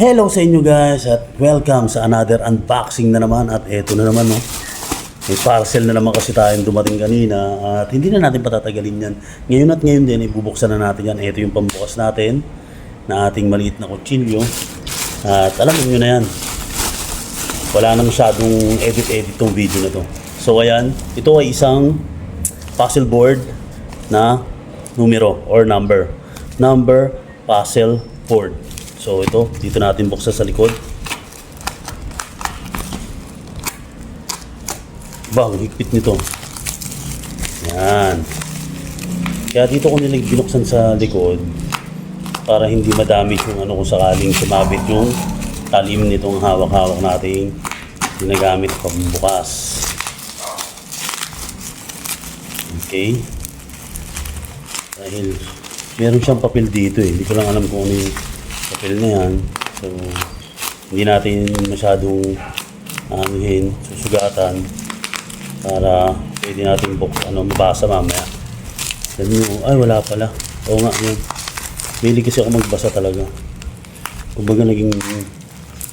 Hello sa inyo guys at welcome sa another unboxing na naman at eto na naman no. May parcel na naman kasi tayong dumating kanina at hindi na natin patatagalin yan. Ngayon din ibubuksan na natin yan. Ito yung pambukas natin na ating maliit na kutsilyo at alam niyo na yan. Wala na masyadong edit tong video na to. So ayan, ito ay isang puzzle board na numero or number puzzle board. So ito, dito natin buksan sa likod. Ang higpit nito. Yan. Kaya dito ko nilang binuksan sa likod para hindi madamage yung kung sakaling sumabit yung talim nitong hawak-hawak nating ginagamit pambukas. Okay. Dahil meron siyang papel dito hindi ko lang alam kung ano yung papel na yan. So, hindi natin masyadong susugatan para pwede natin mabasa mamaya. Ay, wala pala. Oo nga, yun. Mahilig kasi ako magbasa talaga. Kumbaga naging,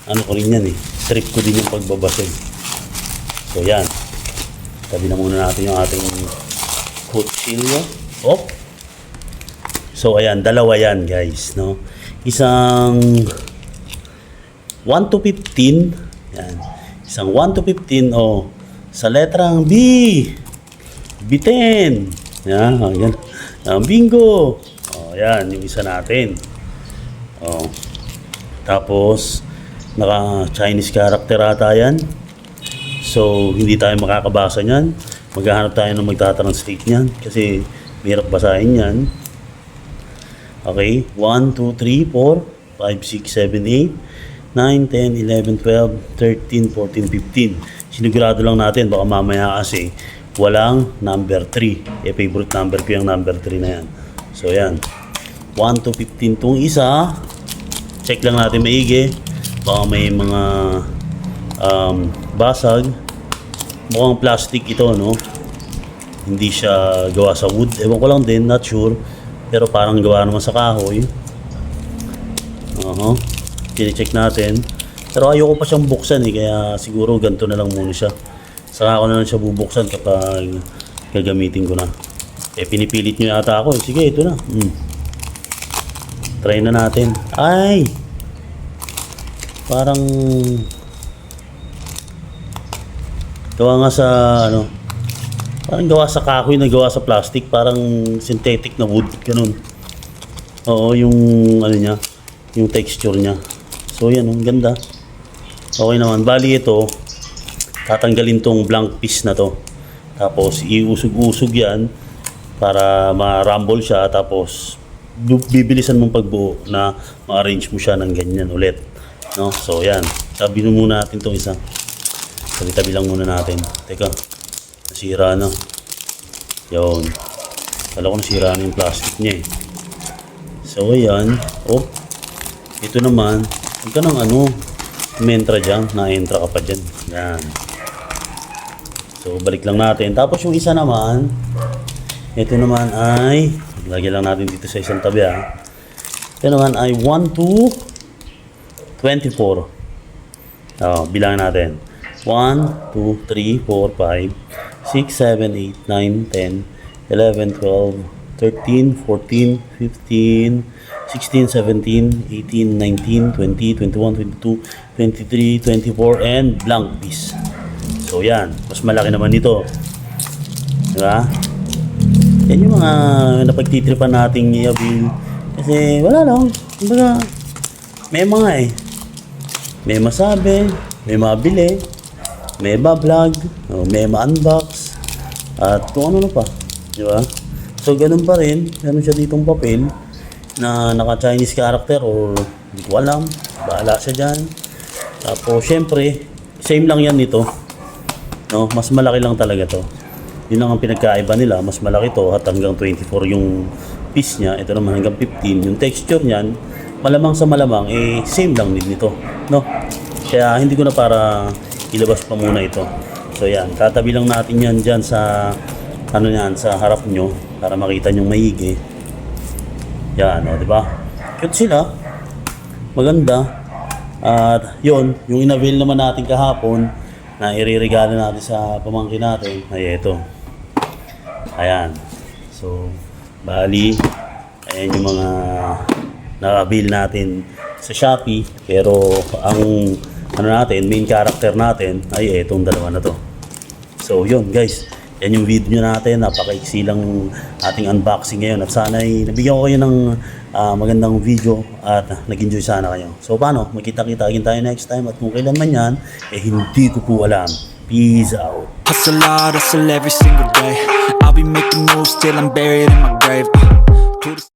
ko rin yan trip ko din yung pagbabasa. So, yan. Tabi na muna natin yung ating kutsilyo. So, ayan, dalawa yan, guys, no? Isang 1 to 15. Yan. Isang 1 to 15 sa letrang B. B10. Yan. Yan. Bingo. Yan. Yung isa natin. Tapos, naka-Chinese character ata yan. So, hindi tayo makakabasa niyan. Maghahanap tayo ng magta-translate niyan. Kasi, mahirap basahin yan. Okay, 1, 2, 3, 4, 5, 6, 7, 8, 9, 10, 11, 12, 13, 14, 15. Sinigurado lang natin, baka mamaya kasi walang number 3. Favorite number ko yung number 3 na yan. So yan, 1 to 15 tong isa. Check lang natin maigi. Baka may mga basag. Mukhang plastic ito, no? Hindi siya gawa sa wood. Ewan ko lang din, not sure. Pero parang gawa naman sa kahoy. Kine-check natin. Pero ayoko pa siyang buksan kaya siguro ganito na lang muna siya. Saka ako na lang siya bubuksan kapag gagamitin ko na. Pinipilit nyo yata ako. Sige, ito na. Try na natin. Ay! Parang gawa nga sa parang gawa sa kahoy na gawa sa plastic, parang synthetic na wood, ganun. Oo, yung niya, yung texture niya. So yan, ang ganda. Okay naman. Bali ito, tatanggalin tong blank piece na to. Tapos iusog-usog yan para ma-rumble siya. Tapos bibilisan mong pagbuo na ma-arrange mo siya ng ganyan ulit. No? So yan, tabi muna natin tong isa. Tabi-tabi lang muna natin. Teka. Nasira na. Yun. Kala ko nasira na yung plastic niya So, ayan. Ito naman. Huwag ka ng mentra dyan. Na-entra ka pa dyan. Yan. So, balik lang natin. Tapos yung isa naman, ito naman ay, lagyan lang natin dito sa isang tabi Ito naman ay 1 to 24. Bilangan natin. 1, 2, 3, 4, 5, 6, 7, 8, 9, 10, 11, 12, 13, 14, 15, 16, 17, 18, 19, 20, 21, 22, 23, 24, and blank piece. So yan, mas malaki naman ito. Diba? Yan yung mga napagtitripan nating i-avail. Kasi wala lang. Kumbaga, may mga may masabi, may mabili, may vlog, may ma-unbox, at kung ano pa, di ba? So, ganun pa rin, meron siya ditong papel na naka-Chinese character or hindi ko alam, bahala siya dyan. Tapos, syempre, same lang yan nito. No? Mas malaki lang talaga to. Yun lang ang pinagkaiba nila, mas malaki to at hanggang 24 yung piece niya, ito naman hanggang 15. Yung texture niyan, malamang sa malamang, same lang din nito. No? Kaya, hindi ko na para ilabas pa muna ito. So yan, tatabi lang natin yan dyan sa sa harap nyo para makita nyo maigi. Yan, di ba? Cute sila. Maganda. At yun, yung inavail naman natin kahapon na iririgalo natin sa pamangkin natin ay ito. Ayan. So, bali, ayan yung mga na-avail natin sa Shopee. Pero ang ano natin, main character natin ay itong dalawa na to. So yun guys, yan yung video natin. Napakaiksi lang ating unboxing ngayon. At sana ay nabigyan ko kayo ng magandang video at nag-enjoy sana kayo. So paano? Magkita-kita again tayo next time. At kung kailan man yan, hindi ko po alam. Peace out. Hustle hard, hustle every single day. I'll be making moves till I'm buried in my grave. To the